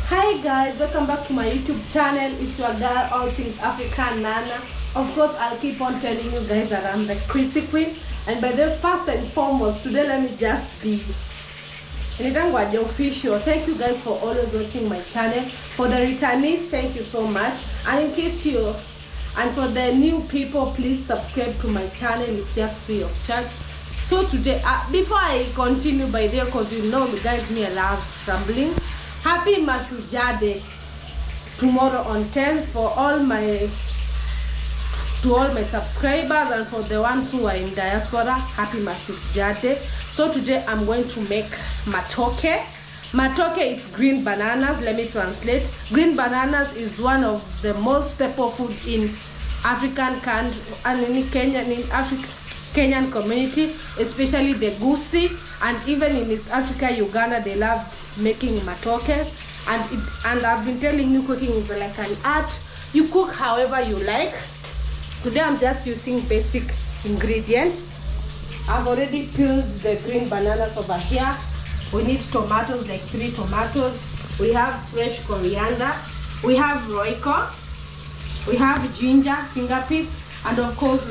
Hi guys, welcome back to my YouTube channel. It's your girl, all things African Nana. Of course, I'll keep on telling you guys that I'm the Chrissy Queen. And by the first and foremost, today let me just be official. Thank you guys for always watching my channel. For the returnees, thank you so much. And in case and for the new people, please subscribe to my channel. It's just free of charge. So today, before I continue by there, because you know guys, me I love rambling. Happy Mashujaa Day tomorrow on 10th for all my subscribers, and for the ones who are in diaspora, happy Mashujaa Day. So today I'm going to make matoke. Matoke is green bananas. Let me translate. Green bananas is one of the most staple food in African country and in Kenyan community, especially the Gusii, and even in East Africa, Uganda, they love making matoke. And I've been telling you, cooking is like an art. You cook however you like. Today I'm just using basic ingredients. I've already peeled the green bananas over here. We need tomatoes, like 3 tomatoes. We have fresh coriander. We have roiko. We have ginger, finger piece, and of course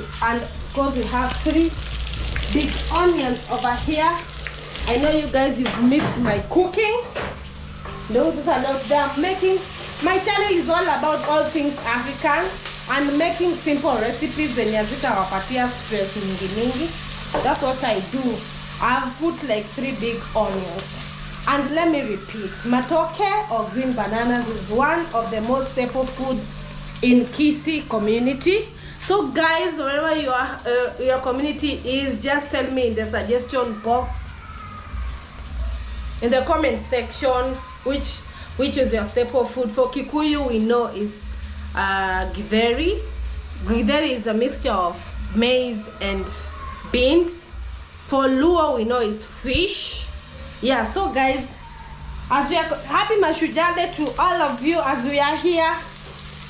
we have 3 big onions over here. I know you guys, you've missed my cooking. Those are not there. My channel is all about all things African and making simple recipes. Stress mingi. That's what I do. I've put like 3 big onions. And let me repeat, matoke or green bananas is one of the most staple food in Kisii community. So guys, wherever your community is, just tell me in the suggestion box, in the comment section, which is your staple food. For Kikuyu, we know is githeri. Githeri is a mixture of maize and beans. For Luo, we know is fish. Yeah, so guys, as we are happy Mashujaa Day to all of you as we are here.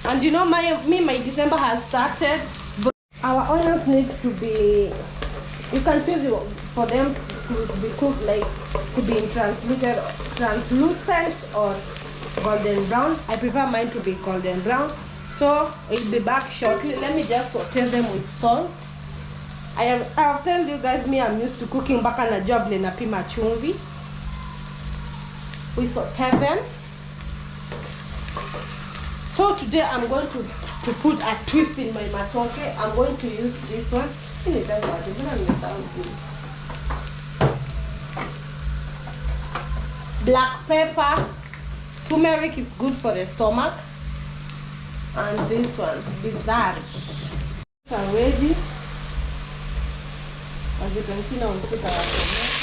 And you know, my December has started. But our onions need to be, you can choose for them to be cooked, like to be in translucent or golden brown. I prefer mine to be golden brown. So I'll be back shortly. Let me just saute them with salt. I've told you guys, I'm used to cooking baka na job le napima chumvi. We saute them. So today I'm going to put a twist in my matoke. I'm going to use this one. Black pepper. Turmeric is good for the stomach. And this one, bizarre. Are ready. As you can see now, we put our tomato.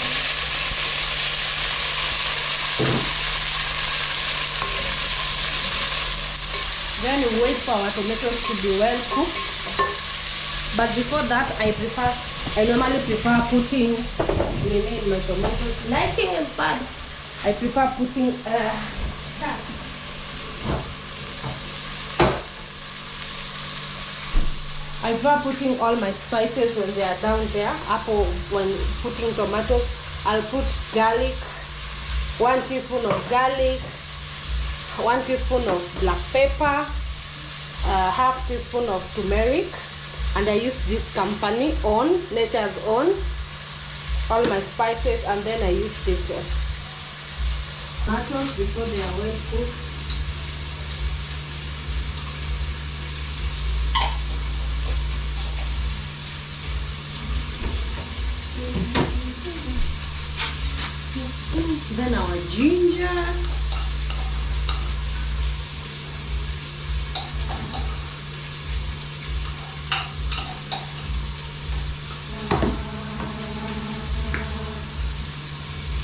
Then we wait for our tomatoes to be well cooked. But before that, I normally prefer putting in my tomatoes. Lighting is bad. I prefer putting all my spices when they are down there. When putting tomatoes, I'll put garlic, 1 teaspoon of garlic, 1 teaspoon of black pepper, half teaspoon of turmeric, and I use this company Nature's Own, all my spices, and then I use this one. Tomatoes before they are well cooked. Then our ginger.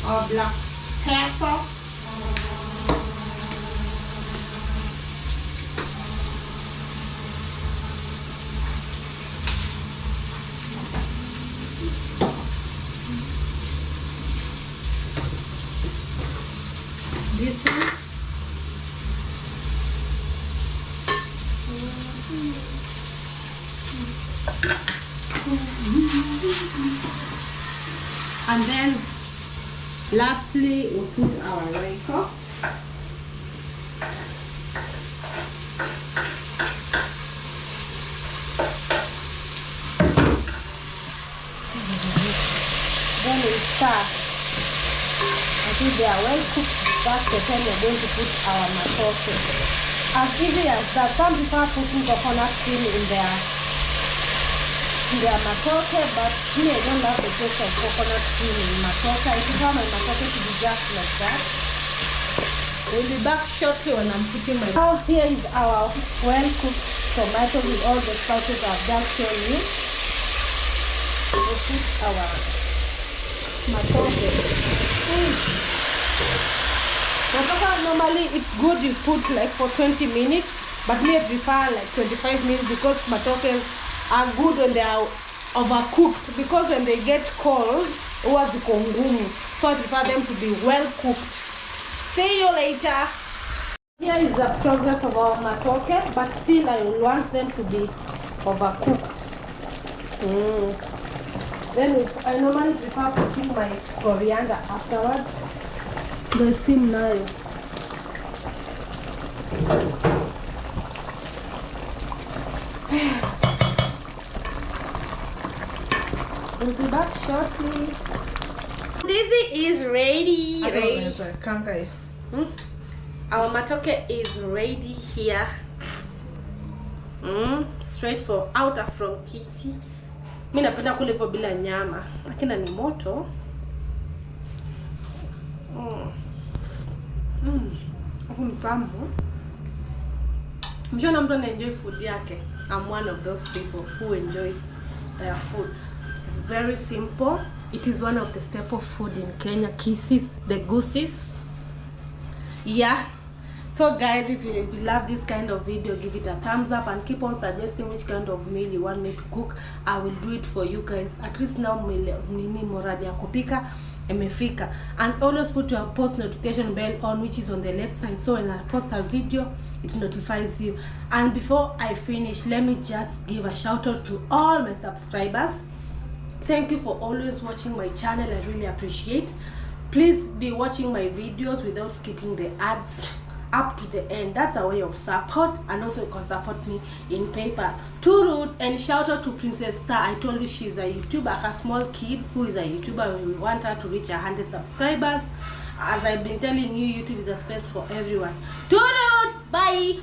Our black pepper. This one. And then lastly, we'll put our roiko. until they are well cooked. That's the time we're going to put our matoke. As easy as that. Some people are putting coconut cream in their matoke, but me, I don't love the taste of coconut cream in matoke. I prefer my matoke to be just like that. We'll be back shortly when I'm putting my... Now here is our well cooked tomato with all the spices I've just shown you. We'll put our matoke. Matoke normally it's good you put like for 20 minutes, but me I prefer like 25 minutes because matokes are good when they are overcooked, because when they get cold, so I prefer them to be well cooked. See you later. Here is the progress of our matoke, but still I want them to be overcooked. Then I normally prefer putting my coriander afterwards. The steam now. We'll be back shortly. This is ready. Our matoke is ready here. Straight from out from Kisii. Mimi napenda kule hivyo bila nyama, lakini ni moto. Mtamu. Mjona mtu enjoy food yake. I'm one of those people who enjoys their food. It's very simple. It is one of the staple food in Kenya. Kisses, the gooses. Yeah. So guys, if you love this kind of video, give it a thumbs up and keep on suggesting which kind of meal you want me to cook. I will do it for you guys. At least now nini moradi ya kupika imefika. And always put your post notification bell on, which is on the left side, so when I post a video it notifies you. And before I finish, let me just give a shout out to all my subscribers. Thank you for always watching my channel. I really appreciate. Please be watching my videos without skipping the ads up to the end. That's a way of support, and also you can support me in paper. 2 roots. And shout out to Princess Star. I told you she's a YouTuber, a small kid who is a YouTuber. We want her to reach 100 subscribers. As I've been telling you, YouTube is a space for everyone. 2 roots. Bye.